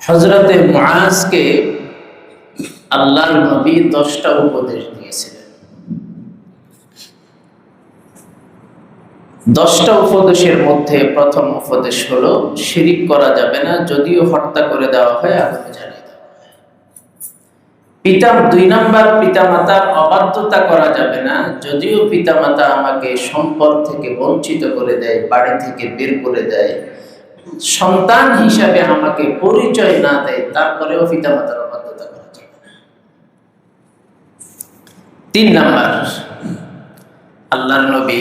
হযরতে মুআজকে আল্লাহর নবী 10টা উপদেশ দিয়েছিলেন। 10টা উপদেশের মধ্যে প্রথম উপদেশ হলো শিরিক করা যাবে না, যদিও হত্যা করে দেওয়া হয় আগুনে জ্বালিয়ে দেওয়া হয়। 2 নাম্বার, পিতামাতার অবাধ্যতা করা যাবে না, যদিও পিতামাতা আমাকে সম্পদ থেকে বঞ্চিত করে দেয়, বাড়ি থেকে বের করে দেয়, সন্তান হিসাবে আমাকে পরিচয় না দেয়, তারপরেও পিতামাতার অবাধ্যতা করা যাবে না। 3 নাম্বার, আল্লাহর নবী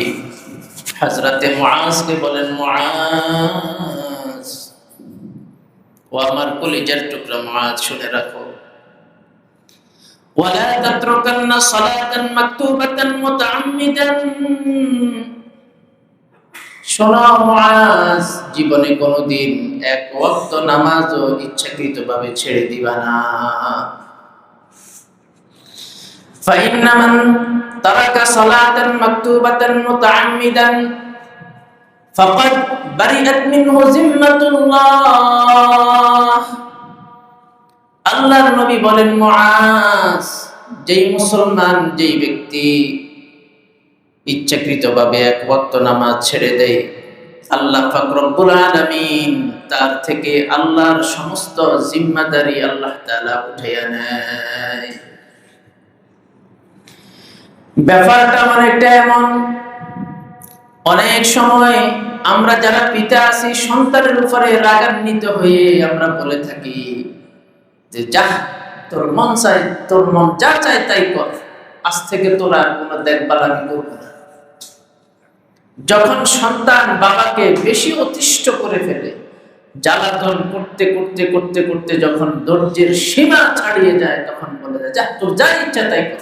হযরতে মুআজকে বলেন, মুআজ, ও আমার কলিজার টুকরা মুআজ, শুনে রাখো, ওয়ালা তাতরুকান্না সালাতান মাকতুবাতান মুতাআম্মিদান। শোনো মুআজ, জীবনে কোনোদিন এক ওয়াক্ত নামাজও ইচ্ছাকৃতভাবে ছেড়ে দিবা না। ফাইন্না মান তারাকা সালাতান মাকতুবাতান মুতাআম্মিদান ফাকাদ বারিআত মিনহু জিম্মাতুল্লাহ। আল্লাহর নবী বলেন, মুআজ, যেই মুসলমান, যেই ব্যক্তি ইচ্ছাকৃতভাবে এক ওয়াক্ত নামাজ ছেড়ে দেয়, আল্লাহ পাক রব্বুল আলামিন তার থেকে আল্লাহর সমস্ত জিম্মাদারি আল্লাহ তাআলা উঠাইয়া নেয়। ব্যাপারটা অনেকটা এমন, অনেক সময় আমরা যারা পিতা আছি সন্তানের উপরে রাগান্বিত হয়ে আমরা বলে থাকি যে যা, তোর মন চাই, তোর মন যা চায় তাই কর, আজ থেকে তোর আর কোনো দেখভাল আমি করবো না। যখন সন্তান বাবাকে বেশি অতিষ্ঠ করে ফেলে, জ্বালাতন করতে করতে করতে করতে যখন ধৈর্যের সীমা ছাড়িয়ে যায়, তখন বলে যায় যা, তোর যা ইচ্ছা তাই কর।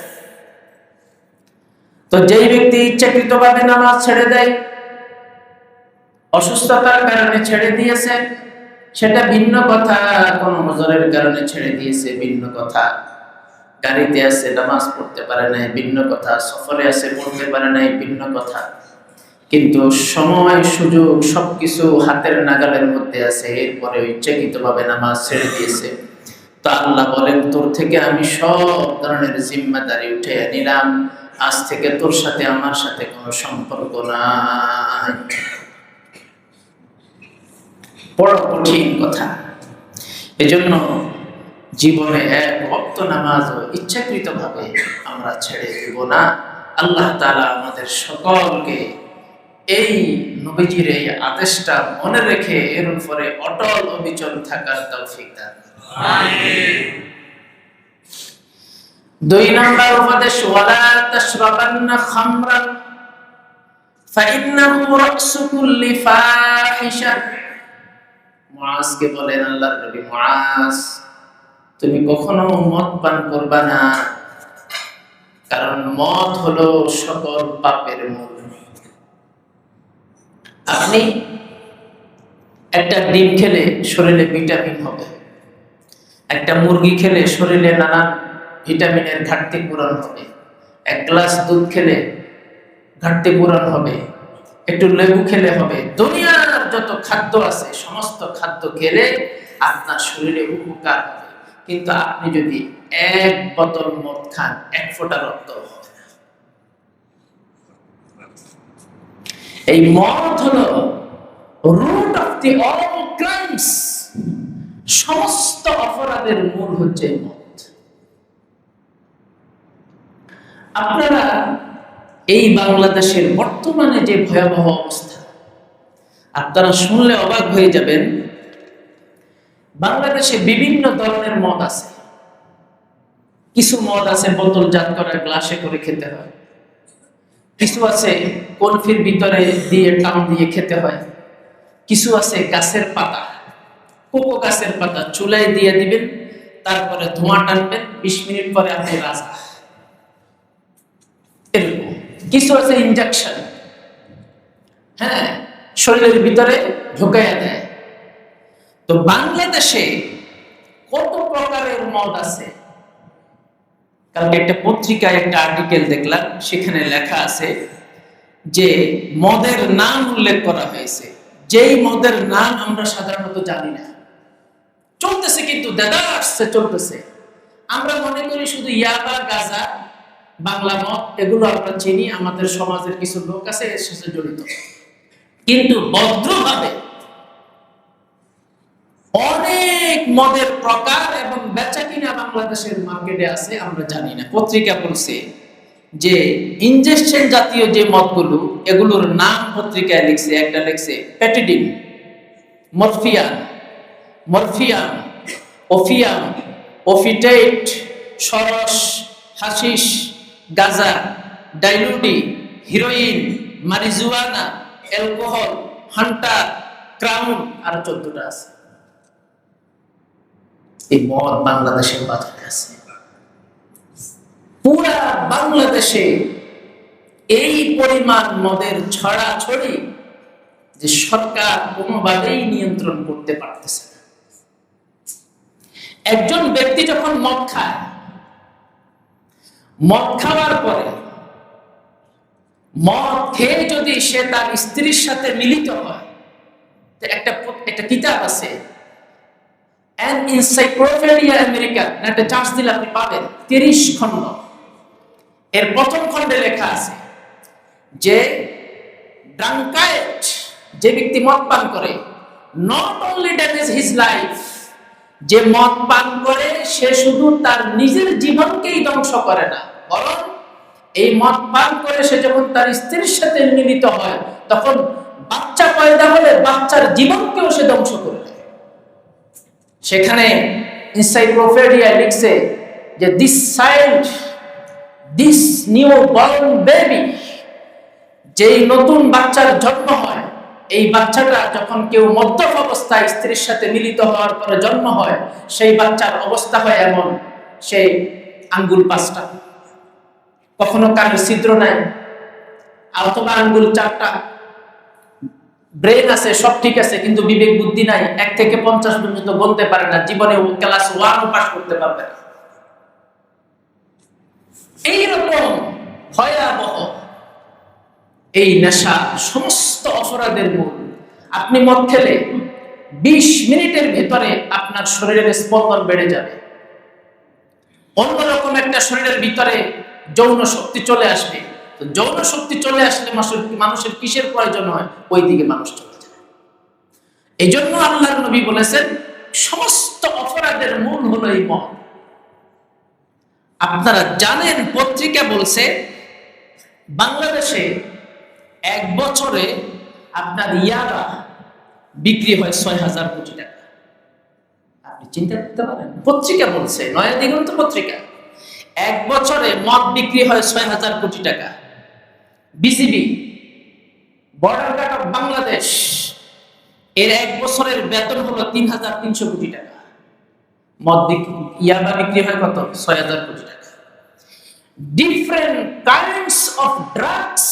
তো যেই ব্যক্তি ইচ্ছাকৃতভাবে নামাজ ছেড়ে দেয়, অসুস্থতার কারণে ছেড়ে দিয়েছে সেটা ভিন্ন কথা, কোন ওজরের কারণে ছেড়ে দিয়েছে ভিন্ন কথা, গাড়িতে আছে নামাজ পড়তে পারে নাই ভিন্ন কথা, সফরে আছে পড়তে পারে নাই ভিন্ন কথা, কিন্তু সময় সুযোগ সবকিছু হাতের নাগালের মধ্যে আছে, এরপরে ইচ্ছাকৃতভাবে নামাজ ছেড়ে দিয়েছে। তো আল্লাহ বলেন, তোর থেকে আমি সব ধরনের জিম্মাদারি উঠে নিলাম, আজ থেকে তোর সাথে আমার সাথে কোনো সম্পর্ক নাই। বড় কঠিন কথা। এজন্য জীবনে এক ওয়াক্ত নামাজও ইচ্ছাকৃতভাবে আমরা ছেড়ে দেব না। আল্লাহ তাআলা আমাদের সকলকে এই নবীজির এই আদেশটা মনে রেখে এর উপরে অটল অবিচল থাকার তৌফিক দান করুন। আমিন। 2 নাম্বার উপদেশ, ওয়ালা তাশরাবান্না খামরান ফাইন্নাহু রাসু কুল্লি ফাহিশা। মুআজকে বলেন আল্লাহর নবী, মুআজ, তুমি কখনো মদ পান করবা না, কারণ মদ হলো সকল পাপের মূল। আপনি একটা ডিম খেলে শরীরে ভিটামিন হবে, একটা মুরগি খেলে শরীরে নানান ভিটামিনের ঘাটতি পূরণ হবে, 1 গ্লাস দুধ খেলে ঘাটতি পূরণ হবে, একটু লেবু খেলে হবে, দুনিয়ার যত খাদ্য আছে সমস্ত খাদ্য খেলে আপনার শরীরে উপকার হবে। কিন্তু আপনি যদি 1 বোতল মদ খান, 1 ফোঁটা রক্ত হবে না। এই মদ হলো root of the all crimes, সমস্ত অপরাধের মূল হচ্ছে মদ। আপনারা এই বাংলাদেশের বর্তমানে যে ভয়াবহ অবস্থা, আপনারা শুনলে অবাক হয়ে যাবেন। বাংলাদেশে বিভিন্ন ধরনের মদ আছে। কিছু মদ আছে বোতলজাত করা গ্লাসে করে খেতে হয়, কিছু আছে কলফির ভিতরে দিয়ে টান দিয়ে খেতে হয়, কিছু আছে গাছের পাতা, কোকো গাছের পাতা চুলায় দিয়ে দিবেন, তারপরে ধোঁয়া টানবেন, 20 মিনিট পরে আপনি রাজা। এরকম কিছু আছে ইনজেকশন, হ্যাঁ, শরীরের ভিতরে ঢুকাইয়া দেয়। তো বাংলাদেশে কত প্রকারের মদ আছে। কালকে একটা পত্রিকায় একটা আর্টিকেল দেখলাম, সেখানে লেখা আছে যে মদের নাম উল্লেখ করা হয়েছে, যেই মদের নাম আমরা সাধারণত জানি না। চলতেছে, কিন্তু দেদারসে চলতেছে। আমরা মনে করি শুধু ইয়াবা, গাঁজা, বাংলা মদ এগুলো আমরা চিনি, আমাদের সমাজের কিছু লোক আছে এর সাথে জড়িত, কিন্তু ভদ্রভাবে অনেক মদের প্রকার এবং বেচা কিনা বাংলাদেশের মার্কেটে আছে আমরা জানি না। পত্রিকা বলছে যে ইনজেকশন জাতীয় যে মদগুলো, এগুলোর নাম পত্রিকায় লিখছে, একটা লিখছে প্যাটিডিন, মরফিয়ান, মরফিয়াম, ওফিয়াম, ওফিটেট, সরস, হাশিশ, গাঁজা, ডাইলুডি, heroin, marijuana, alcohol, hunter, crown, আর 14টা আছে। এই মদ বাংলাদেশের বাজারে আছে। পুরা বাংলাদেশে এই পরিমাণ মদের ছড়াছড়ি যে সরকার কোনোভাবেই নিয়ন্ত্রণ করতে পারতেছে না। একজন ব্যক্তি যখন মদ খায়, মদ খাওয়ার পরে মদ খেয়ে যদি সে তার স্ত্রীর সাথে মিলিত হয়, একটা কিতাব আছে অ্যান এনসাইক্লোপিডিয়া আমেরিকান, একটা চার্জ দিলে আপনি পাবেন, 30 খণ্ড। এর প্রথম খণ্ডে লেখা আছে যে ড্রাঙ্কার্ড, যে ব্যক্তি মদ পান করে, not only damage his life, যে মদ পান করে সে শুধু তার নিজের জীবনকেই ধ্বংস করে না, বরং এই মদ পান করে সে যখন তার স্ত্রীর সাথে মিলিত হয়, তখন বাচ্চা পয়দা হলে বাচ্চার জীবনকেও সে ধ্বংস করে দেয়। সেখানে এনসাইক্লোপিডিয়া লিখছে যে দিস নিউ বর্ন বেবি, যেই নতুন বাচ্চার জন্ম হয়, এই বাচ্চাটা যখন কেউ মদ্যপ অবস্থায় স্ত্রীর সাথে মিলিত হওয়ার পরে জন্ম হয়, সেই বাচ্চার অবস্থা হয় এমন, সে আঙ্গুল 5টা, কখনো কানে ছিদ্র নাই, অথবা আঙ্গুল 4টা, ব্রেন আছে, সব ঠিক আছে, কিন্তু বিবেক বুদ্ধি নাই, 1 থেকে 50 পর্যন্ত বলতে পারে না, জীবনে ক্লাস 1 পাস করতে পারবে না। এইরকম ভয়াবহ এই নেশা সমস্ত অপরাধের মূল। আপনি মদ খেলে 20 মিনিটের ভিতরে আপনার শরীরের স্পন্দন বেড়ে যাবে, অন্যরকম একটা শরীরের ভিতরে যৌন শক্তি চলে আসবে। তো যৌন শক্তি চলে আসলে মানুষের কিসের প্রয়োজন হয়? ওই দিকে মানুষ চলে যায়। এই জন্য আল্লাহর নবী বলেছেন সমস্ত অপরাধের মূল হলো এই মদ। আপনারা জানেন, পত্রিকা বলছে বাংলাদেশে 1 বছরে আপনার ইয়াবা বিক্রি হয় 6,000 কোটি টাকা। আপনি চিন্তা করতে পারেন, পত্রিকা বলছে, নয়া দিগন্ত পত্রিকা, 1 বছরে মদ বিক্রি হয় 6,000 কোটি টাকা। BCB, border guard of Bangladesh, এর 1 বছরের বেতন হলো 3,300 কোটি টাকা। ইয়াবা বিক্রি হয় কত? 6,000 কোটি টাকা। ডিফারেন্ট কাইন্ডস অফ ড্রাগস,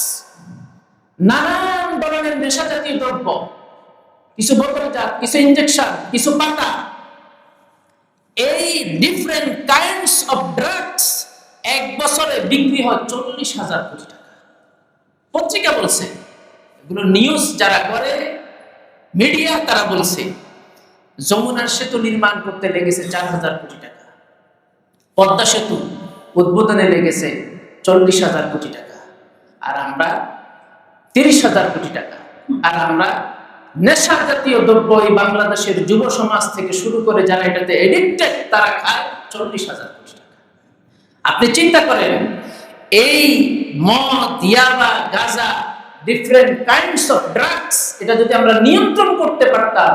নানান ধরনের নেশা জাতীয় দ্রব্য, কিছু বোতলজাত, কিছু ইনজেকশন, কিছু পাতা, এই ডিফারেন্ট কাইন্ডস অফ ড্রাগস 1 বছরে বিক্রি হয় 40,000 কোটি টাকা। পত্রিকা বলছে, এগুলো নিউজ যারা করে মিডিয়া, তারা বলছে যমুনার সেতু নির্মাণ করতে লেগেছে 4,000 কোটি টাকা, পদ্মা সেতু উদ্বোধনে লেগেছে 40,000 কোটি টাকা, আর আমরা 30,000 কোটি টাকা। আর আমরা নেশা জাতীয় দ্রব্য এই বাংলাদেশের যুব সমাজ থেকে শুরু করে যারা এটাতে এডিক্টেড, তারা খায় 40,000 কোটি টাকা। আপনি চিন্তা করেন, এই মদ, ইয়াবা, গাঁজা, ডিফারেন্ট কাইন্ডস অফ ড্রাগস, এটা যদি আমরা নিয়ন্ত্রণ করতে পারতাম,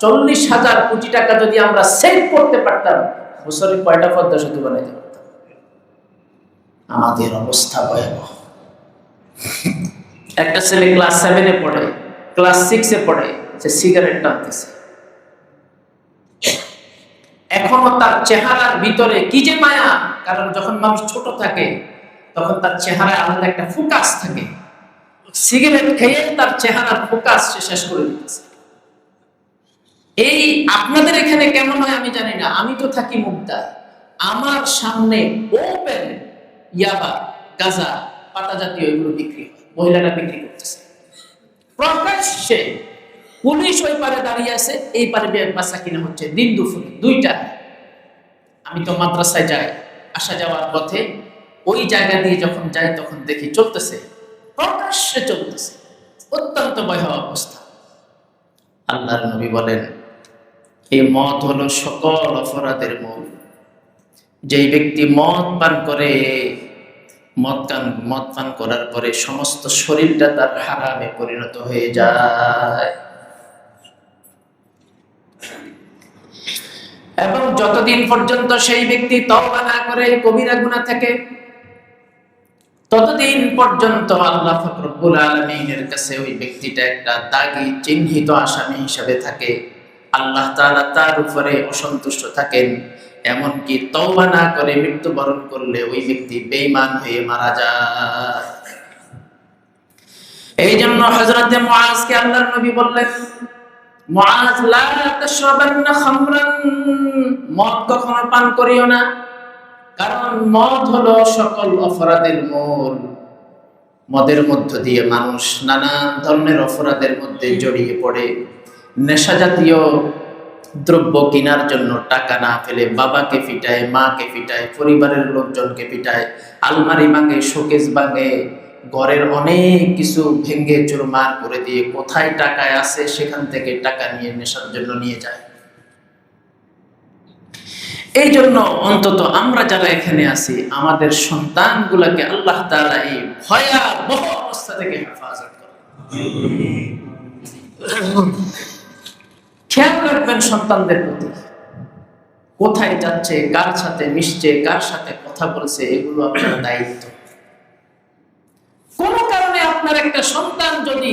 40,000 কোটি টাকা যদি আমরা সেভ করতে পারতাম, বছরে কয়টা পদ্মা সেতু বানাইতে পারতাম? আমাদের অবস্থা ভয়াবহ। একটা ছেলে ক্লাস 7-এ পড়ে, ক্লাস 6-এ পড়ে, সে সিগারেট টানতেছে। এখনো তার চেহারার ভিতরে কি যে মায়া, কারণ যখন মানুষ ছোট থাকে তখন তার চেহারায় আলাদা একটা ফোকাস থাকে। সিগারেট খেয়ে তার চেহারার ফোকাস সে শেষ করে দিতেছে। এই আপনাদের এখানে কেমন হয় আমি জানি না, আমি তো থাকি মুগদা, আমার সামনে ওপেন ইয়াবা, গাঁজা, পাতা জাতীয় এগুলো বিক্রি হয়, মহিলারা বিক্রি করতেছে প্রকাশ্যে। পুলিশ ওই পারে দাঁড়িয়ে আছে, এই পারে বেচা কিনা হচ্ছে দিন দুপুরে 2টা। আমি তো মাদ্রাসায় যাই, আসা যাওয়ার পথে ওই জায়গা দিয়ে যখন যাই তখন দেখি চলতেছে, প্রকাশ্যে চলতেছে, অত্যন্ত ভয়াবহ অবস্থা। আল্লাহর নবী বলেন, এই মদ হলো সকল অপরাধের মূল। যেই ব্যক্তি মদ পান করে, মদ পান করার পরে সমস্ত শরীরটা তার হারামে পরিণত হয়ে যায়। এবং যতদিন পর্যন্ত সেই ব্যক্তি তওবা না করে কবিরা গুনাহ থেকে, ততদিন পর্যন্ত আল্লাহ পাক রব্বুল আলামিনের কাছে ওই ব্যক্তিটা একটা দাগী চিহ্নিত আসামি হিসেবে থাকে। আল্লাহ তাআলা তার উপরে অসন্তুষ্ট থাকেন। এমনকি তওবা না করে মৃত্যুবরণ করলে ওই ব্যক্তি বেঈমান হয়ে মারা যায়। এই জন্য হযরতে মুআজকে আল্লাহর নবী বললেন, মুআজ লা তাশরাবান্না খামরান, মদ কখনো পান করিও না, কারণ মদ হলো সকল অপরাধের মূল। মদের মধ্য দিয়ে মানুষ নানান ধরনের অপরাধের মধ্যে জড়িয়ে পড়ে। নেশা জাতীয় দ্রব্য কেনার জন্য টাকা না ফেলে বাবাকে পিটায়, মাকে পিটায়, পরিবারের লোকজনকে পিটায়, আলমারি ভাঙে, শোকেস ভাঙে, ঘরের অনেক কিছু ভেঙে চুরমার করে দিয়ে কোথায় টাকা আছে সেখান থেকে টাকা নিয়ে নেশার জন্য নিয়ে যায়। এই জন্য অন্তত আমরা যারা এখানে আছি, আমাদের সন্তানগুলোকে আল্লাহ তাআলা এই ভয়াবহ অবস্থা থেকে হেফাজত করেন। খেয়াল রাখবেন সন্তানদের প্রতি, কোথায় যাচ্ছে, কার সাথে মিশছে, কার সাথে কথা বলছে, এগুলো আপনার দায়িত্ব। কোন কারণে আপনার একটা সন্তান যদি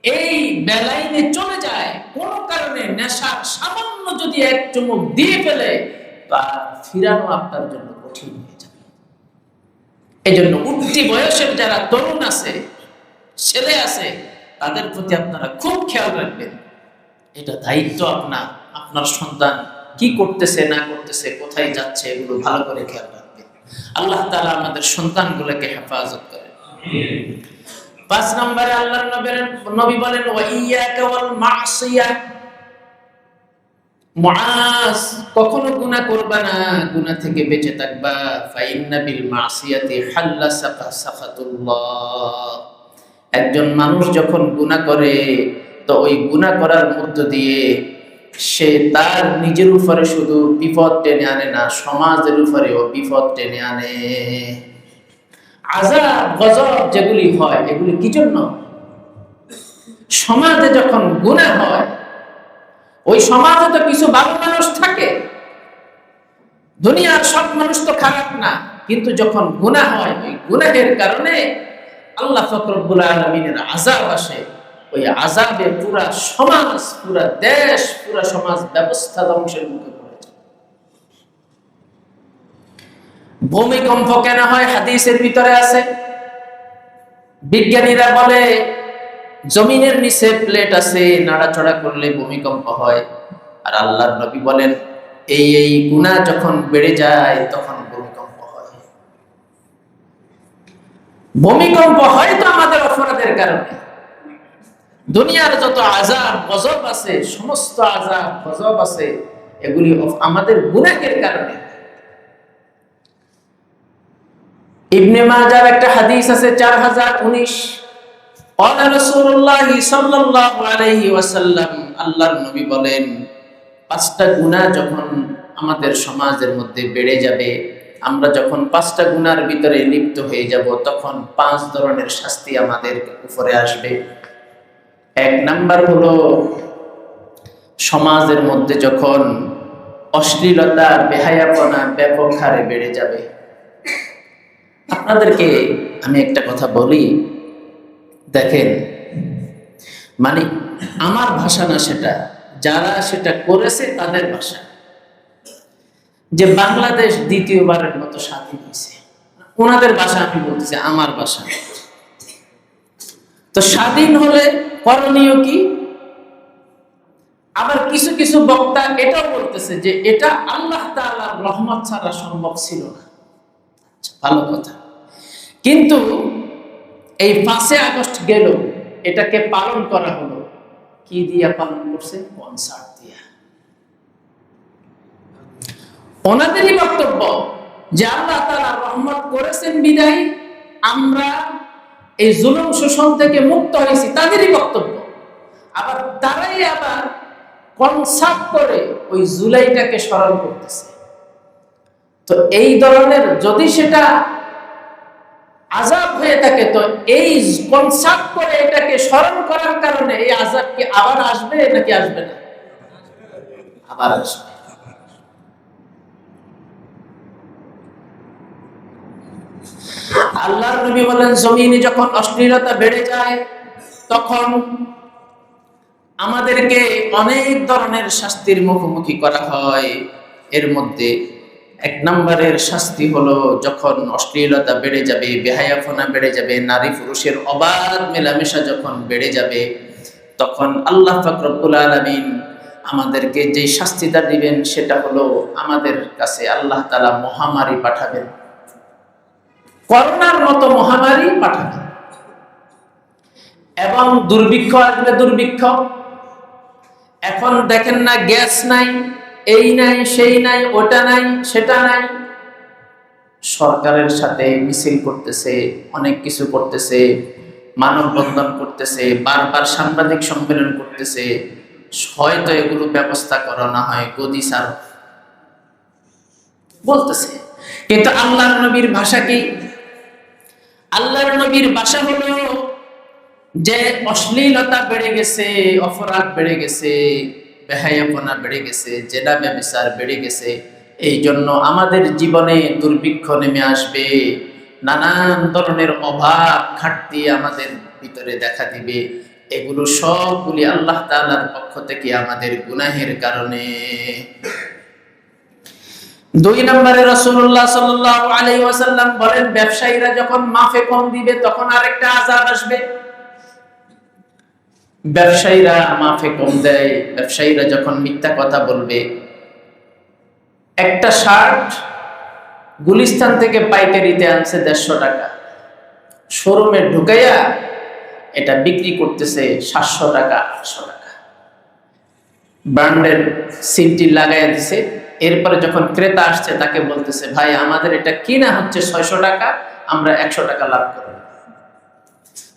এই বেলাইনে চলে যায়, কোন কারণে নেশার সামান্য যদি এক চুমুক দিয়ে ফেলে, তার ফিরানো আপনার জন্য কঠিন হয়ে যাবে। এই জন্য উঠতি বয়সের যারা তরুণ আছে, ছেলে আছে, তাদের প্রতি আপনারা খুব খেয়াল রাখবেন। এটা দায়িত্ব আপনার সন্তান কি করতেছে না করতেছে, কোথায় যাচ্ছে, এগুলো ভালো করে খেয়াল রাখবেন। আল্লাহ তাআলা আমাদের সন্তানগুলোকে হেফাজত করেন। 5 নম্বরে আল্লাহর নবী বলেন, ওয়া ইয়াকা ওয়াল মাসিয়া, মুআজ কখনো গুনাহ করবা না, গুনাহ থেকে বেঁচে থাকবা। ফাইন্না বিল মাসিয়াতি হাল্লা সাখাতুল্লাহ। একজন মানুষ যখন গুনাহ করে, তো ওই গুনাহ করার মধ্য দিয়ে সে তার নিজের উপরে শুধু বিপদ টেনে আনে না, সমাজের উপরেও বিপদ টেনে আনে। আযাব গজব যেগুলি হয়, এগুলি কি জন্য? সমাজে যখন গুনাহ হয়, ওই সমাজে তো কিছু ভালো মানুষ থাকে, দুনিয়ার সব মানুষ তো খারাপ না, কিন্তু যখন গুনাহ হয়, ওই গুনাহের কারণে আল্লাহ পাক রব্বুল আলামিনের আযাব আসে। ওই আযাবে পুরা সমাজ, পুরা দেশ, পুরা সমাজ ব্যবস্থা ধ্বংসের মুখে পড়ে যায়। ভূমিকম্প কেন হয়? হাদিসের ভিতরে আছে, বিজ্ঞানীরা বলে জমিনের নিচে প্লেট আছে, নাড়াচড়া করলে ভূমিকম্প হয়। আর আল্লাহর নবী বলেন, এই গুনাহ যখন বেড়ে যায় তখন ভূমিকম্প হয়। ভূমিকম্প হয় তো আমাদের অপরাধের কারণে। দুনিয়ার যত আযাব গজব আছে, সমস্ত আযাব গজব আছে, এগুলি আমাদের গুনাহের কারণে। ইবনে মাজার একটা হাদিস আছে 4019, قال رسول الله صلى الله عليه وسلم, আল্লাহর নবী বলেন, 5টা গুনাহ যখন আমাদের সমাজের মধ্যে বেড়ে যাবে, আমরা যখন 5টা গুনার ভিতরে লিপ্ত হয়ে যাব, তখন 5 ধরনের শাস্তি আমাদের উপরে আসবে। 1 নাম্বার হলো, সমাজের মধ্যে যখন অশ্লীলতা, বেহায়াপনা ব্যাপক হারে বেড়ে যাবে। আপনাদেরকে আমি একটা কথা বলি, দেখেন, মানে আমার ভাষা না সেটা, যারা সেটা করেছে তাদের ভাষা, যে বাংলাদেশ দ্বিতীয়বারের মতো স্বাধীন হয়েছে, ওনাদের ভাষা আমি বলতেছি, আমার ভাষা। তো স্বাধীন হলে করণীয় কি? আবার কিছু কিছু বক্তা এটাও বলতেছে যে এটা আল্লাহ তাআলার রহমত ছাড়া সম্ভব ছিল না। ভালো কথা, কিন্তু এই 5 আগস্ট গেল, এটাকে পালন করা হলো, কি দিয়া পালন করছে? কনসার্ট দিয়া। ওনাদেরই বক্তব্য যে আল্লাহ তাআলা রহমত করেছেন বিদায় আমরা এই জুলুম শোষণ থেকে মুক্ত হয়েছি, তাদেরই বক্তব্য। আবার তারাই আবার কনসার্ট করে ওই জুলাইটাকে স্মরণ করতেছে। তো এই ধরনের যদি সেটা আযাব হয়ে থাকে, তো এই কনসার্ট করে এটাকে স্মরণ করার কারণে এই আযাব কি আবার আসবে নাকি আসবে না? আবার আসবে। আল্লাহর নবী বলেন, জমিনে যখন অশ্লীলতা বেড়ে যায় তখন আমাদেরকে অনেক ধরনের শাস্তির মুখোমুখি করা হয়। এর মধ্যে এক নম্বরের শাস্তি হলো যখন অশ্লীলতা বেড়ে যাবে, বেহায়াপনা বেড়ে যাবে, নারী পুরুষের অবাধ মেলামেশা যখন বেড়ে যাবে, তখন আল্লাহ পাক রব্বুল আলামিন আমাদেরকে যে শাস্তিটা দিবেন সেটা হলো আমাদের কাছে আল্লাহ তাআলা মহামারী পাঠাবেন, করোনার মতো মহামারী পাঠাবেন। এবং দুর্ভিক্ষ আসবে, দুর্ভিক্ষ। এখন দেখেন না, গ্যাস নাই, এই নাই, সেই নাই, ওটা নাই, সেটা নাই। সরকারের সাথে মিছিল করতেছে, অনেক কিছু করতেছে, মানববন্ধন করতেছে, বারবার সাংবাদিক সম্মেলন করতেছে। হয়তো এগুলো ব্যবস্থা করা না হয়, গদি ছাড় বলতেছে। কিন্তু আল্লাহর নবীর ভাষা কি? আল্লাহর নবীর ভাষা হলো যে অশ্লীলতা বেড়ে গেছে, অপরাধ বেড়ে গেছে, বেহায়াপনা বেড়ে গেছে, জেনা ব্যভিচার বেড়ে গেছে। এই জন্য আমাদের জীবনে দুর্ভিক্ষ নেমে আসবে, নানান ধরনের অভাব ঘাটতি আমাদের ভিতরে দেখা দিবে। এগুলো সবগুলি আল্লাহ তাআলার পক্ষ থেকে আমাদের গুনাহের কারণে। দুই নম্বরে রাসূলুল্লাহ সাল্লাল্লাহু আলাইহি ওয়াসাল্লাম বলেন, ব্যবসায়ীরা যখন মাফে কম দিবে তখন আরেকটা আযাব আসবে। ব্যবসায়ীরা মাফে কম দেয়, ব্যবসায়ীরা যখন মিথ্যা কথা বলবে। একটা শার্ট গুলিস্তান থেকে পাইকারিতে আনছে 150 টাকা, শোরুমে ঢুকাইয়া এটা বিক্রি করতেছে 700 টাকা, 800 টাকা, ব্র্যান্ডের সিলটি লাগাইয়া দিছে। এরপরে যখন ক্রেতা আসছে তাকে বলতেছে, ভাই আমাদের এটা কিনা হচ্ছে 600 টাকা, আমরা 100 টাকা লাভ করব।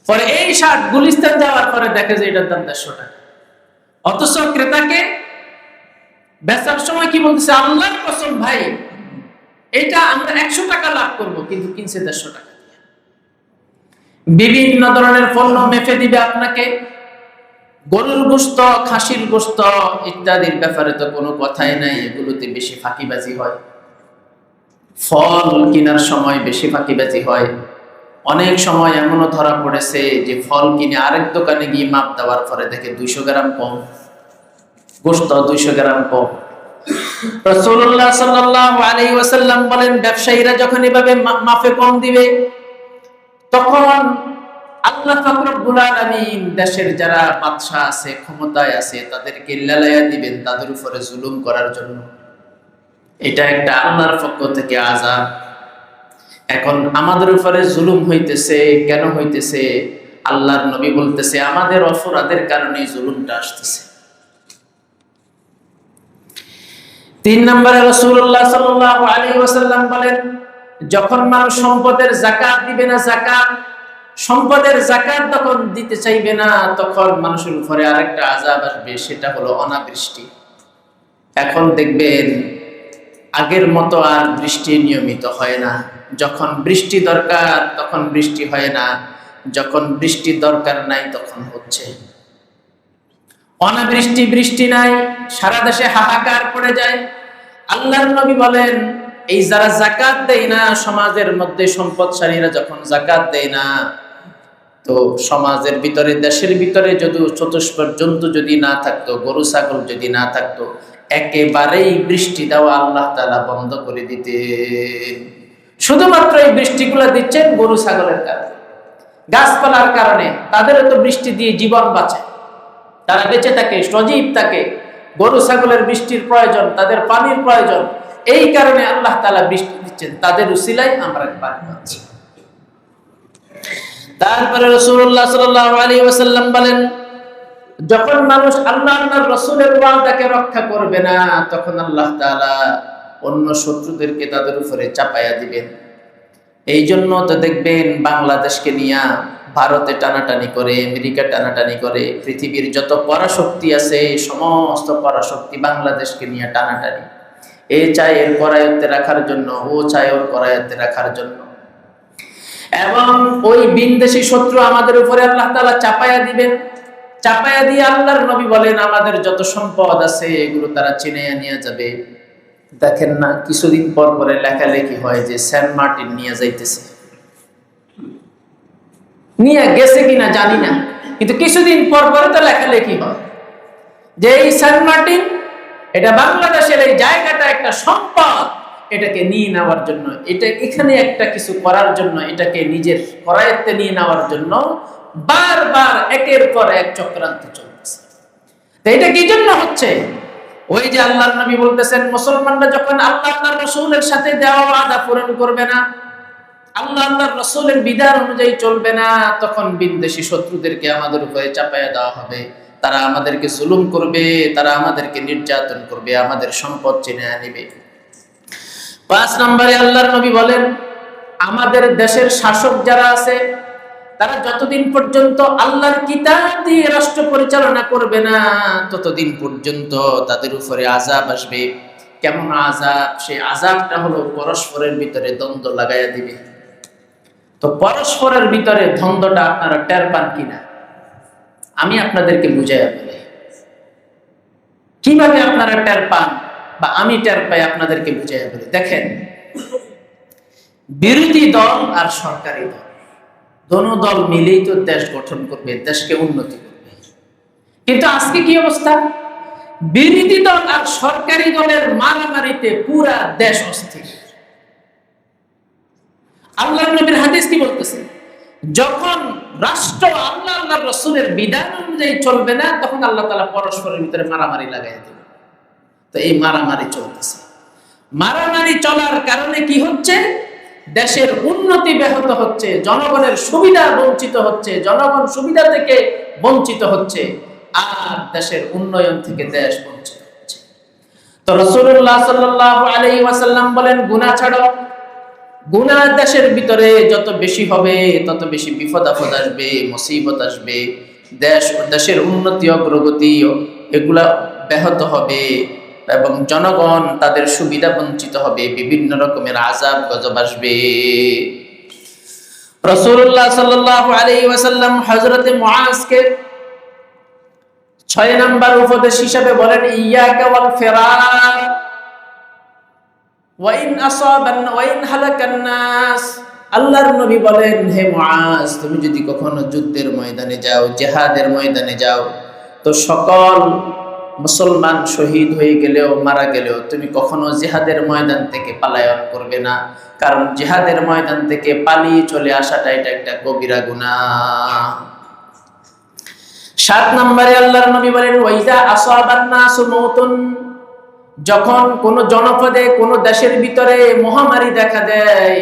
পরে এই শার্ট গুলিস্তান যাওয়ার পরে দেখে যে এটার দাম 150 টাকা। অথচ ক্রেতাকে বেচার সময় কি বলতেছে, আল্লাহর কসম ভাই এটা আমরা 100 টাকা লাভ করব, কিন্তু কিনছে 150 টাকা দিয়ে। বিভিন্ন ধরনের পণ্য মেপে দিবে আপনাকে। গরুর গোশত, খাসির গোশত ইত্যাদির ব্যাপারে তো কোনো কথাই নাই, এগুলোতে বেশি ফাঁকিবাজি হয়। ফল কেনার সময় বেশি ফাঁকিবাজি হয়। অনেক সময় এমনও ধরা পড়েছে যে ফল কিনে আরেক দোকানে গিয়ে মাপ দেওয়ার পরে দেখে 200 গ্রাম কম, গোশত 200 গ্রাম কম। রাসূলুল্লাহ সাল্লাল্লাহু আলাইহি ওয়াসাল্লাম বলেন, ব্যবসায়ীরা যখন এভাবে মাপে কম দিবে তখন আল্লাহ পাক রব্বুল আলামিন দেশের যারা বাদশা আছে, ক্ষমতায় আছে, তাদেরকে লেলাইয়া দিবেন তাদের উপরে জুলুম করার জন্য। এটা একটা আল্লাহর পক্ষ থেকে আযাব। এখন আমাদের উপরে জুলুম হইতেছে, কেন হইতেছে? আল্লাহর নবী বলতেছে আমাদের অপরাধের কারণে জুলুমটা আসতেছে। 3 নম্বরে রাসূলুল্লাহ সাল্লাল্লাহু আলাইহি ওয়াসাল্লাম বলেন, যখন মানুষ সম্পদের যাকাত দিবে না, যাকাত, সম্পদের যাকাত যখন দিতে চাইবে না, তখন মানুষের উপরে আরেকটা আযাব আসবে, সেটা হলো অনাবৃষ্টি। এখন দেখবেন আগের মতো আর বৃষ্টি নিয়মিত হয় না। যখন বৃষ্টি দরকার তখন বৃষ্টি হয় না, যখন বৃষ্টি দরকার নাই তখন হচ্ছে অনাবৃষ্টি। বৃষ্টি নাই, সারা দেশে হাহাকার পড়ে যায়। আল্লাহর নবী বলেন, এই যারা যাকাত দেয় না, সমাজের মধ্যে সম্পদশালীরা যখন যাকাত দেয় না, তো সমাজের ভিতরে, দেশের ভিতরে যদি চতুষ্পদ জন্তু যদি না থাকতো, গরু ছাগল যদি না থাকতো, একেবারেই বৃষ্টি দেওয়া আল্লাহ তাআলা বন্ধ করে দিতেন। শুধুমাত্র এই বৃষ্টিগুলো দিচ্ছেন গরু ছাগলের কারণে, গাছপালার কারণে। তাদেরও তো বৃষ্টি দিয়ে জীবন বাঁচে, তারা বেঁচে থাকে, সজীব থাকে। গরু ছাগলের বৃষ্টির প্রয়োজন, তাদের পানির প্রয়োজন। এই কারণে আল্লাহ তাআলা বৃষ্টি দিচ্ছেন, তাদের উসিলায় আমরা পানি পাচ্ছি। তারপরে রাসূলুল্লাহ সাল্লাল্লাহু আলাইহি ওয়াসাল্লাম বলেন, যখন মানুষ আল্লাহ আল্লাহর রাসূলের ওয়াদাকে রক্ষা করবে না, তখন আল্লাহ তাআলা অন্য শত্রুদেরকে তাদের উপরে চাপায়া দিবেন। এই জন্য তো দেখবেন বাংলাদেশকে নিয়ে ভারতে টানাটানি করে, আমেরিকা টানাটানি করে, পৃথিবীর যত পরাশক্তি আছে সমস্ত পরাশক্তি বাংলাদেশকে নিয়ে টানাটানি। এ চায় এর করায়ত্তে রাখার জন্য, ও চায় ওর করায়ত্তে রাখার জন্য। এবং ওই বিনদেশী শত্রু আমাদের উপরে আল্লাহ তাআলা চাপায়া দিবেন। চাপায়া দিয়ে আল্লাহর নবী বলেন আমাদের যত সম্পদ আছে এগুলো তারা চিনাইয়া নিয়ে যাবে। দেখেন না কিছুদিন পর পরে লেখালেখি হয় যে সেন্ট মার্টিন নিয়ে যাইতেছে, নিয়ে গেছে কিনা জানি না, কিন্তু কিছুদিন পর পরে তো লেখালেখি হয় যে এই সেন্ট মার্টিন, এটা বাংলাদেশের এই জায়গাটা একটা সম্পদ, এটাকে নিয়ে নেওয়ার জন্য, এটা এখানে একটা কিছু করার জন্য, এটাকে নিজের করায়ত্তে নিয়ে নেওয়ার জন্য বারবার একের পর এক চক্রান্ত চলতেছে। তো এটা কি জন্য হচ্ছে? ওই যে আল্লাহর নবী বলতেছেন মুসলমানরা যখন আল্লাহ আল্লাহর রাসূলের সাথে দেওয়া ওয়াদা পূরণ করবে না, আল্লাহ আল্লাহর রাসূলের বিধান অনুযায়ী চলবে না, তখন বিদেশী শত্রুদেরকে আমাদের উপরে চাপায়া দেওয়া হবে। তারা আমাদেরকে জুলুম করবে, তারা আমাদেরকে নির্যাতন করবে, আমাদের সম্পদ চিনে নেবে। 5 নম্বরে আল্লাহর নবী বলেন আমাদের দেশের শাসক যারা আছে তারা যতদিন পর্যন্ত আল্লাহর কিতাব দিয়ে রাষ্ট্র পরিচালনা করবে না, ততদিন পর্যন্ত তাদের উপরে আযাব আসবে। কেমন আযাব? সেই আযাবটা হলো পরস্পরের ভিতরে দ্বন্দ্ব লাগাইয়া দিবে। তো পরস্পরের ভিতরে দ্বন্দ্বটা আপনারা টের পান কিনা আমি আপনাদেরকে বুঝাইয়া বলি। কিভাবে আপনারা টের পান বা আমি টের পাই আপনাদেরকে বুঝাইয়া বলি। দেখেন, বিরোধী দল আর সরকারি দল, দোনো দল মিলেই তো দেশ গঠন করবে, দেশকে উন্নতি করবে। কিন্তু আজকে কি অবস্থা? বিরোধী দল আর সরকারি দলের মারামারিতে পুরা দেশ অস্থির। আল্লাহর নবীর হাদিস কি বলতেছে? যখন রাষ্ট্র আল্লাহ আল্লাহর রাসূলের বিধান অনুযায়ী চলবে না, তখন আল্লাহ তাআলা পরস্পরের ভিতরে মারামারি লাগাইয়া দেবে। তো এই মারামারি চলতেছে। মারামারি চলার কারণে কি হচ্ছে? দেশের উন্নতি ব্যাহত হচ্ছে, জনগণের সুবিধা বঞ্চিত হচ্ছে, জনগণ সুবিধা থেকে বঞ্চিত হচ্ছে, আর দেশের উন্নয়ন থেকে দেশ বঞ্চিত হচ্ছে। তো রাসূলুল্লাহ সাল্লাল্লাহু আলাইহি ওয়াসাল্লাম বলেন গুনাহ ছাড়ো। গুনাহ দেশের ভিতরে যত বেশি হবে তত বেশি বিপদ আপদ আসবে, মুসিবত আসবে, দেশের উন্নতি অগ্রগতি এগুলা ব্যাহত হবে এবং জনগণ তাদের সুবিধা বঞ্চিত হবে, বিভিন্ন রকমের আযাব গজব আসবে। রাসূলুল্লাহ সাল্লাল্লাহু আলাইহি ওয়াসাল্লাম হযরতে মুআজকে 6 নাম্বার উপদেশ হিসেবে বলেন ইয়াকা ওয়াল ফিরার ওয়া ইন হালাকান নাস। আল্লাহর নবী বলেন হে মুআজ, তুমি যদি কখনো যুদ্ধের ময়দানে যাও, জিহাদের ময়দানে যাও, তো সকল মুসলমান শহীদ হয়ে গেলেও মারা গেলেও তুমি কখনো জিহাদের ময়দান থেকে পলায়ন করবে না, কারণ জিহাদের ময়দান থেকে পালিয়ে চলে আসাটা এটা একটা কবিরা গুনাহ। 7 নম্বরে আল্লাহর নবী বলেন ওয়াইজা আসাবান নাসু মাউতুন, যখন কোন জনপদে কোন দেশের ভিতরে মহামারী দেখা দেয়,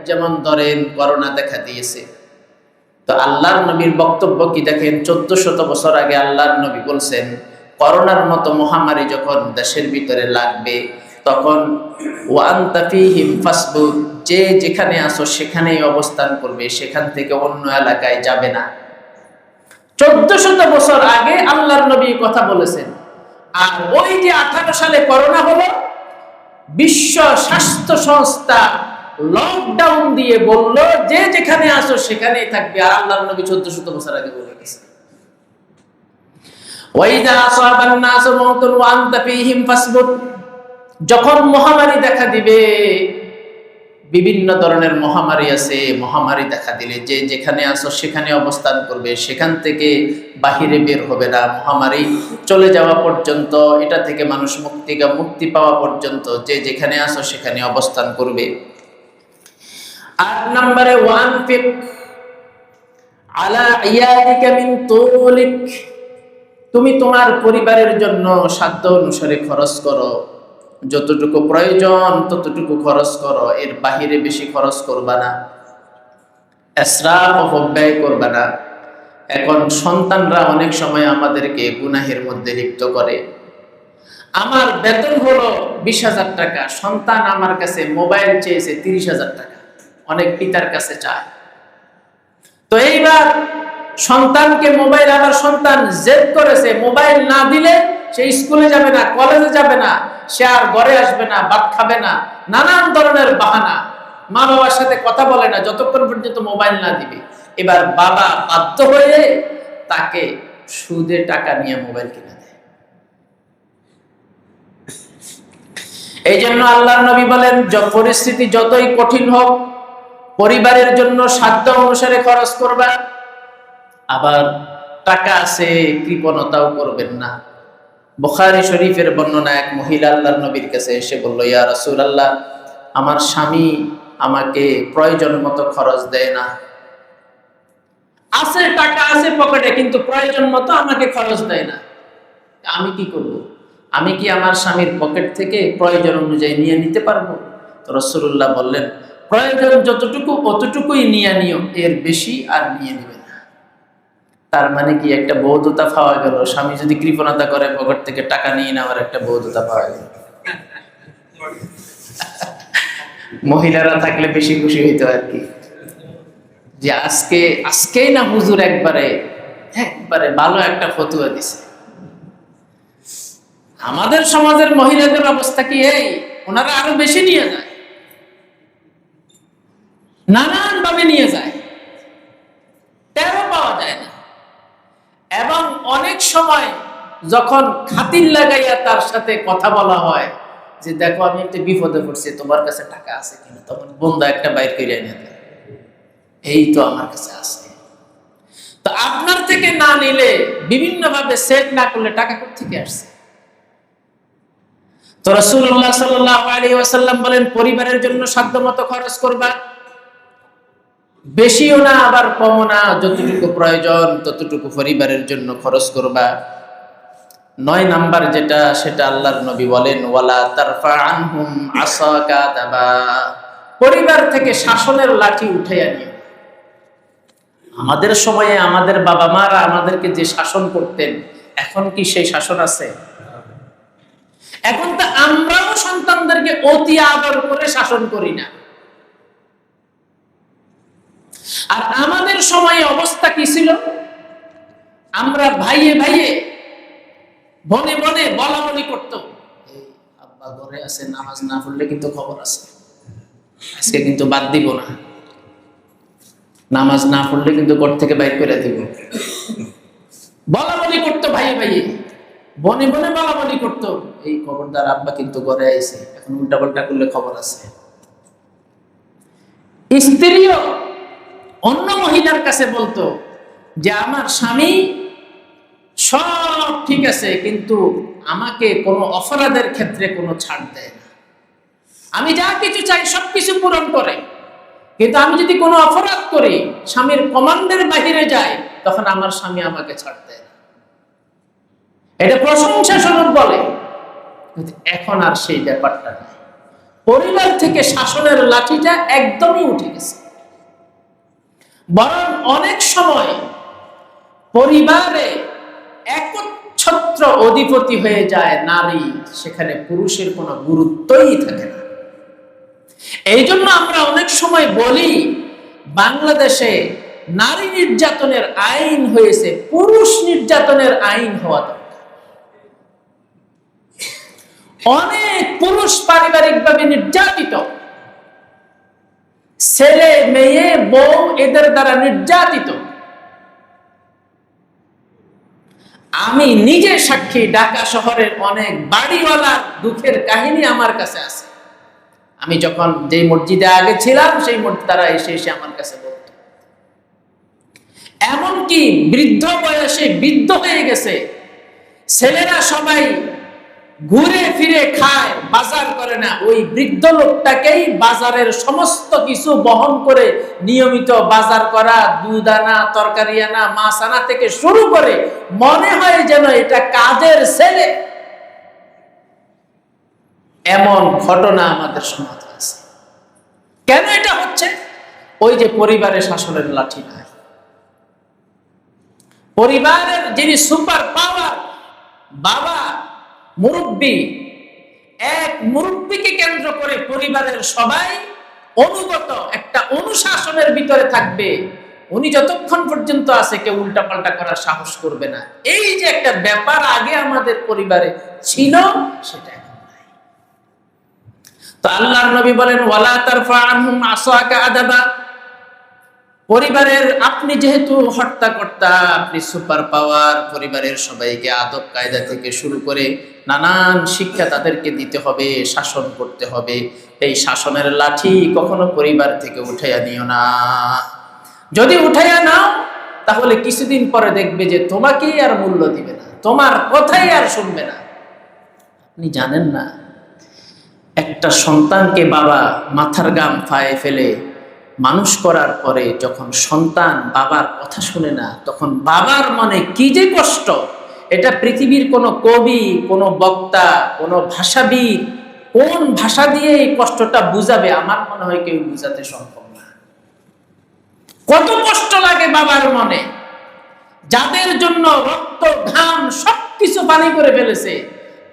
যেমন ধরেন করোনা দেখা দিয়েছে, তো আল্লাহর নবীর বক্তব্য কি দেখেন? 1400 বছর আগে আল্লাহর নবী বলছেন করোনার মতো মহামারী যখন দেশের ভিতরে লাগবে তখন ওয়ান্তা ফীহিম ফাসবুর, যে যেখানে আসো সেখানেই অবস্থান করবে, সেখান থেকে অন্য এলাকায় যাবে না। 1400 বছর আগে আল্লাহর নবী কথা বলেছেন। আর ওই যে 18 সালে করোনা হলো, বিশ্ব স্বাস্থ্য সংস্থা লকডাউন দিয়ে বলল যে যেখানে আসো সেখানেই থাকবে, আর আল্লাহর নবী 1400 বছর আগে বলে গেছেন ওয়াইদা আসাবান নাস মাউতুন ওয়া আনতা ফীহিম ফাসবুত, যখন মহামারী দেখা দিবে, বিভিন্ন ধরনের মহামারী আছে, মহামারী দেখা দিলে যে যেখানে আসো সেখানে অবস্থান করবে, সেখান থেকে বাহিরে বের হবে না, মহামারী চলে যাওয়া পর্যন্ত, এটা থেকে মানুষ মুক্তি পাওয়া পর্যন্ত যে যেখানে আসো সেখানে অবস্থান করবে। 8 নম্বরে ওয়ানফিক আলা ইয়াদিকা মিন তুলিক, তুমি তোমার পরিবারের জন্য সাধ্য অনুসারে খরচ করো, যতটুকু প্রয়োজন ততটুকু খরচ করো, এর বাহিরে বেশি খরচ করবা না, ইসরাফ অপব্যয় করবা না। এখন সন্তানরা অনেক সময় আমাদেরকে গুনাহের মধ্যে লিপ্ত করে। আমার বেতন হলো 20,000 টাকা, সন্তান আমার কাছে মোবাইল চেয়েছে 30,000 টাকা, অনেক পিতার কাছে চায়। তো এইবার সন্তানকে মোবাইল, আবার সন্তান জেদ করেছে মোবাইল না দিলে সে স্কুলে যাবে না, কলেজে যাবে না, সে আর ঘরে আসবে না, ভাত খাবে না, নানান ধরনের বাহানা, মা বাবার সাথে কথা বলে না যতক্ষণ পর্যন্ত মোবাইল না দিবে। এবার বাবা বাধ্য হয়ে তাকে সুদে টাকা নিয়ে মোবাইল কিনে দেয়। এই জন্য আল্লাহর নবী বলেন, পরিস্থিতি যতই কঠিন হোক পরিবারের জন্য সাধ্য অনুসারে খরচ করবা, আবার টাকা আছে কৃপণতাও করবেন না। বুখারী শরীফের বর্ণনা, এক মহিলা আল্লাহর নবীর কাছে এসে বলল, ইয়া রাসূলুল্লাহ, আমার স্বামী আমাকে প্রয়োজন মতো খরচ দেয় না, আছে টাকা আছে পকেটে কিন্তু প্রয়োজন মতো আমাকে খরচ দেয় না, আমি কি করব? আমি কি আমার স্বামীর পকেট থেকে প্রয়োজন অনুযায়ী নিয়ে নিতে পারবো? তো রাসূলুল্লাহ বললেন, প্রয়োজন যতটুকু অতটুকুই নিয়ে নিও, এর বেশি আর নিয়ে নিবে না। তার মানে কি একটা বৌদ্ধতা পাওয়া গেল। স্বামী যদি কৃপণতা করে পকেট থেকে টাকা নিয়ে নেওয়ার একটা বৌদ্ধতা পাওয়া গেল। মহিলারা থাকলে বেশি খুশি হইতো আর কি, যে আজকেই না হুজুর একবারে ভালো একটা ফতুয়া দিছে। আমাদের সমাজের মহিলাদের অবস্থা কি এই, ওনারা আরো বেশি নিয়ে যায়, নানান ভাবে নিয়ে যায়, টেরও পাওয়া যায় না। এবং অনেক সময় যখন খাতির লাগাইয়া তার সাথে কথা বলা হয় যে দেখো আমি একটা বিপদে পড়ছি, তোমার কাছে টাকা আছে কিনা, তখন বন্ধা একটা বাইর করে এনে দেয়, এই তো আমার কাছে আছে। তো আপনার থেকে না নিলে, বিভিন্ন ভাবে সেট না করলে টাকা কোথা থেকে আসছে? তো রাসূলুল্লাহ সাল্লাল্লাহু আলাইহি ওয়াসাল্লাম বলেন, পরিবারের জন্য সাধ্যমতো খরচ করবা, বেশিও না আবার কমও না, যতটুকু প্রয়োজন ততটুকু পরিবারের জন্য খরচ করবা। 9 নাম্বার যেটা, সেটা আল্লাহর নবী বলেন, ওয়ালা তারফা আনহুম আসাকা দাবা, পরিবার থেকে শাসনের লাঠি উঠাইয়া নিও। আমাদের সময়ে আমাদের বাবা মারা আমাদেরকে যে শাসন করতেন, এখন কি সেই শাসন আছে? এখন তো আমরাও সন্তানদেরকে অতি আদর করে শাসন করি না। আর আমাদের সময়ে অবস্থা কি ছিল? আমরা ভাইয়ে ভাইয়ে, বনে বনে বলা বলি করতাম, আব্বা ঘরে আছে, নামাজ না পড়লে কিন্তু খবর আছে, আজকে কিন্তু বাদ দিব না, নামাজ না পড়লে কিন্তু ঘর থেকে বাইর করে দিব। বলা বলি করতো ভাইয়ে ভাইয়ে, বনে বনে বলা বলি করতো, এই খবরদার আব্বা কিন্তু ঘরে আইছে, এখন উল্টা পাল্টা করলে খবর আছে। স্ত্রীও অন্য মহিলার কাছে বলতো যে আমার স্বামী সব ঠিক আছে, কিন্তু আমাকে কোনো অপরাধের ক্ষেত্রে কোনো ছাড় দেয় না, আমি যা কিছু চাই সবকিছু পূরণ করে, কিন্তু আমি যদি কোনো অপরাধ করি, স্বামীর কমান্ডের বাহিরে যাই, তখন আমার স্বামী আমাকে ছাড় দেয় না। এটা প্রশংসা স্বরূপ বলে। এখন আর সেই ব্যাপারটা নেই, পরিবার থেকে শাসনের লাঠিটা একদমই উঠে গেছে। বরং অনেক সময় পরিবারে একচ্ছত্র অধিপতি হয়ে যায় নারী, সেখানে পুরুষের কোনো গুরুত্বই থাকে না। এই জন্য আমরা অনেক সময় বলি, বাংলাদেশে নারী নির্যাতনের আইন হয়েছে, পুরুষ নির্যাতনের আইন হওয়া দরকার। অনেক পুরুষ পারিবারিকভাবে নির্যাতিত, ছেলে মেয়ে বউ এদের দ্বারা নির্যাতিত। আমি নিজে সাক্ষী, ঢাকা শহরের অনেক বাড়িওয়ালার দুঃখের কাহিনী আমার কাছে আছে। আমি যখন যেই মসজিদে আগে ছিলাম, সেই মসজিদ তারা এসে এসে আমার কাছে বলত, এমনকি বৃদ্ধ বয়সে বৃদ্ধ হয়ে গেছে, ছেলেরা সবাই ঘুরে ফিরে খায়, বাজার করে না, ওই বৃদ্ধ লোকটাকেই বাজারের সমস্ত কিছু বহন করে নিয়মিত বাজার করা, দুধ আনা, তরকারি আনা, মাছ আনা থেকে শুরু করে, মনে হয় যেন এটা কাজের ছেলে। এমন ঘটনা আমাদের সমাজে আছে। কেন এটা হচ্ছে? ওই যে পরিবারের শাসনের লাঠি নাই। পরিবারের যিনি সুপার পাওয়ার, বাবা, মুরব্বী, এক মুরব্বীকে কেন্দ্র করে পরিবারের সবাই অনুগত একটা অনুশাসনের ভিতরে থাকবে। উনি যতক্ষণ পর্যন্ত আছে কেউ উল্টাপাল্টা করার সাহস করবে না। এই যে একটা ব্যাপার আগে আমাদের পরিবারে ছিল, সেটা এখন নাই। তো আল্লাহর নবী বলেন, ওয়ালা তারফা আনহুম আসাকা আদাবা। পরিবারের আপনি যেহেতু হর্তাকর্তা, আপনি সুপার পাওয়ার, পরিবারের সবাইকে আদব কায়দা থেকে শুরু করে নানান শিক্ষা তাদেরকে দিতে হবে, শাসন করতে হবে। এই শাসনের লাঠি কখনো পরিবার থেকে উঠাইয়া নিও না। যদি উঠাইয়া নাও, তাহলে কিছুদিন পরে দেখবে যে তোমাকেই আর মূল্য দিবে না, তোমার কথাই আর শুনবে না। আপনি জানেন না, একটা সন্তানকে বাবা মাথার ঘাম পায়ে ফেলে মানুষ করার পরে যখন সন্তান বাবার কথা শুনে না, তখন বাবার মনে কি যে কষ্ট, এটা পৃথিবীর কোনো কবি, কোনো বক্তা, কোনো ভাষাবিদ কোন ভাষা দিয়ে এই কষ্টটা বুঝাবে, আমার মনে হয় কেউ বুঝাতে সম্ভব না। কত কষ্ট লাগে বাবার মনে, যাদের জন্য রক্ত ঘাম সবকিছু পানি করে ফেলেছে,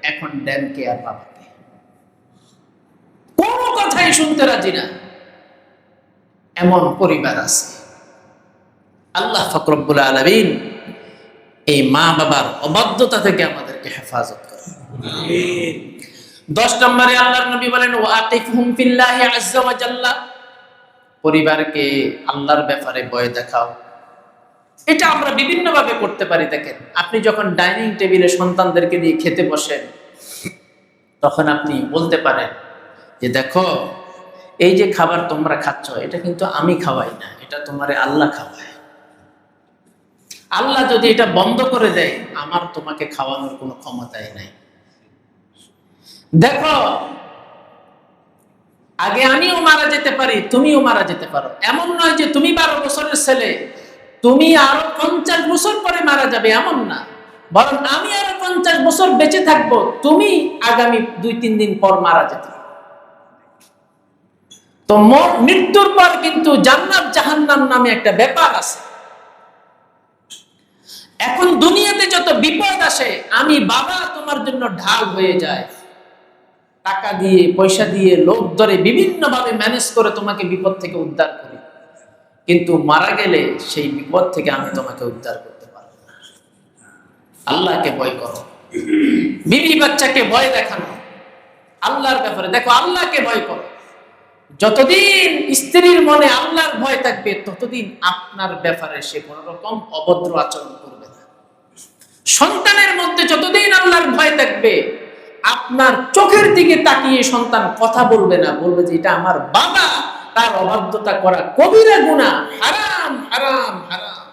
এখন দেন কে আর বাবাকে? কোনো কথাই শুনতে রাজি না। এমন পরিবার আছে। আল্লাহ পাক রব্বুল আলামিন এই মা বাবার অবাধ্যতা থেকে আমাদেরকে হেফাজত করেন। আমিন। 10 নম্বরে আল্লাহর নবী বলেন, ওয়াতিফহুম ফিল্লাহি আযজা ওয়া জাল্লা। পরিবারকে আল্লাহর ব্যাপারে ভয় দেখাও। এটা আমরা বিভিন্ন ভাবে করতে পারি। দেখেন, আপনি যখন ডাইনিং টেবিলে সন্তানদেরকে নিয়ে খেতে বসেন, তখন আপনি বলতে পারেন যে দেখো, এই যে খাবার তোমরা খাচ্ছ, এটা কিন্তু আমি খাওয়াই না, এটা তোমারে আল্লাহ খাওয়ায়। আল্লাহ যদি এটা বন্ধ করে দেয়, আমার তোমাকে খাওয়ানোর কোনো ক্ষমতাই নাই। দেখো, আগে আমিও মারা যেতে পারি, তুমিও মারা যেতে পারো। এমন নয় যে তুমি 12 বছরের ছেলে, তুমি আরো 50 বছর পরে মারা যাবে, এমন না। বরং আমি আরো 50 বছর বেঁচে থাকবো, তুমি আগামী 2-3 দিন পর মারা যেতে পারো। তো মৃত্যুর পর কিন্তু জান্নাত জাহান্নাম নামে একটা ব্যাপার আছে। এখন দুনিয়াতে যত বিপদ আসে, আমি বাবা তোমার জন্য ঢাল হয়ে যায়, টাকা দিয়ে, পয়সা দিয়ে, লোক ধরে বিভিন্ন ভাবে ম্যানেজ করে তোমাকে বিপদ থেকে উদ্ধার করি। কিন্তু মারা গেলে সেই বিপদ থেকে আমি তোমাকে উদ্ধার করতে পারবো না। আল্লাহকে ভয় করো, বিবি বাচ্চাকে ভয় দেখানো, আল্লাহর ব্যাপারে দেখো, আল্লাহকে ভয় করো। যতদিন স্ত্রীর মনে আল্লাহর ভয় থাকবে, ততদিন আপনার ব্যাপারে সে কোন রকম অভদ্র আচরণ করবে না। সন্তানের মধ্যে যতদিন আল্লাহর ভয় থাকবে, আপনার চোখের দিকে তাকিয়ে সন্তান কথা বলবে না, বলবে যে এটা আমার বাবা, তার অবাধ্যতা করা কবিরা গুনাহ, হারাম হারাম হারাম।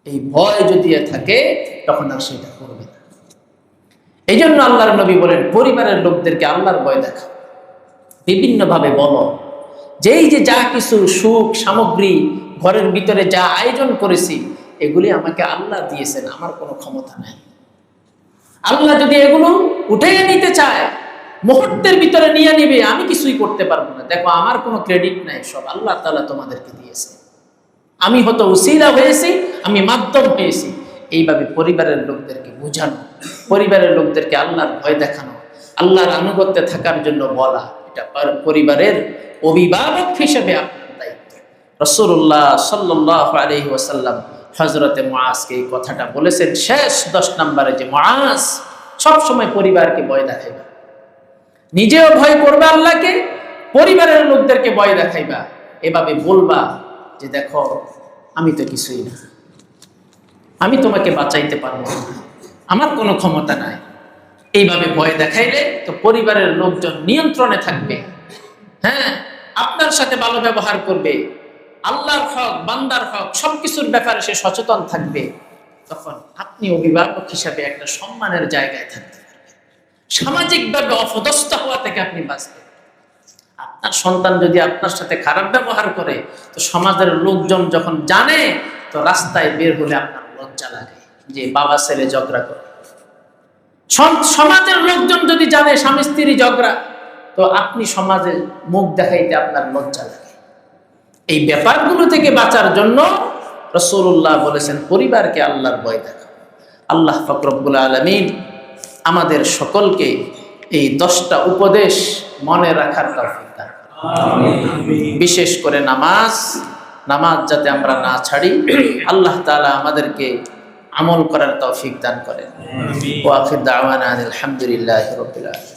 এই ভয় যদি থাকে, তখন আর সেটা করবে না। এই জন্য আল্লাহর নবী বলেন, পরিবারের লোকদেরকে আল্লাহর ভয় দেখাও। বিভিন্ন ভাবে বলো যে এই যে যা কিছু সুখ সামগ্রী ঘরের ভিতরে যা আয়োজন করেছি, এগুলি আমাকে আল্লাহ দিয়েছেন, আমার কোনো ক্ষমতা নাই। আল্লাহ যদি এগুলো উঠে নিতে চায়, মুহূর্তের ভিতরে নিয়ে নিবে, আমি কিছুই করতে পারবো না। দেখো, আমার কোনো ক্রেডিট নাই, সব আল্লাহ তাআলা তোমাদেরকে দিয়েছে। আমি হয়তো উসিলা হয়েছি, আমি মাধ্যম হয়েছি। এইভাবে পরিবারের লোকদেরকে বোঝানো, পরিবারের লোকদেরকে আল্লাহর ভয় দেখানো, আল্লাহর আনুগত্যে থাকার জন্য বলা, এটা পরিবারের অভিভাবক হিসেবে আপনার দায়িত্ব। রাসূলুল্লাহ সাল্লাল্লাহু আলাইহি ওয়াসাল্লাম হযরতে মুআজকে এই কথাটা বলেছেন শেষ 10 নম্বরে, যে মুআজ সব সময় পরিবারকে ভয় দেখাইবা, নিজেও ভয় করবা আল্লাহকে, পরিবারের লোকদেরকে ভয় দেখাইবা। এভাবে বলবা যে দেখো, আমি তো কিছুই না, আমি তোমাকে বাঁচাইতে পারবো না, আমার কোনো ক্ষমতা নাই। এইভাবে ভয় দেখাইলে তো পরিবারের লোকজন নিয়ন্ত্রণে থাকবে। হ্যাঁ, আপনার সাথে ভালো ব্যবহার করবে, আল্লাহর হক, বান্দার হক, সবকিছুর ব্যাপারে সে সচেতন থাকবে। তখন আপনি অভিভাবক হিসাবে একটা সম্মানের জায়গায় থাকতে পারবেন, সামাজিকভাবে অপদস্থ হওয়া থেকে আপনি বাঁচবেন। আপনার সন্তান যদি আপনার সাথে খারাপ ব্যবহার করে, তো সমাজের লোকজন যখন জানে, তো রাস্তায় বের হলে আপনার লজ্জা লাগে যে বাবা ছেলে ঝগড়া করে। সমাজের লোকজন যদি জানে স্বামী স্ত্রী ঝগড়া, তো আপনি সমাজে মুখ দেখাইতে আপনার লজ্জা লাগে। এই ব্যাপারগুলো থেকে বাঁচার জন্য রাসূলুল্লাহ বলেছেন পরিবারকে আল্লাহর ভয় দেখাও। আল্লাহ পাক রব্বুল আলামিন আমাদের সকলকে এই 10টা উপদেশ মনে রাখার তৌফিক দান করেন। বিশেষ করে নামাজ যাতে আমরা না ছাড়ি, আল্লাহ তাআলা আমাদেরকে আমল করার তৌফিক দান করেন। ওয়া আখির দাওয়ানা আলহামদুলিল্লাহি রাব্বিল আলামিন।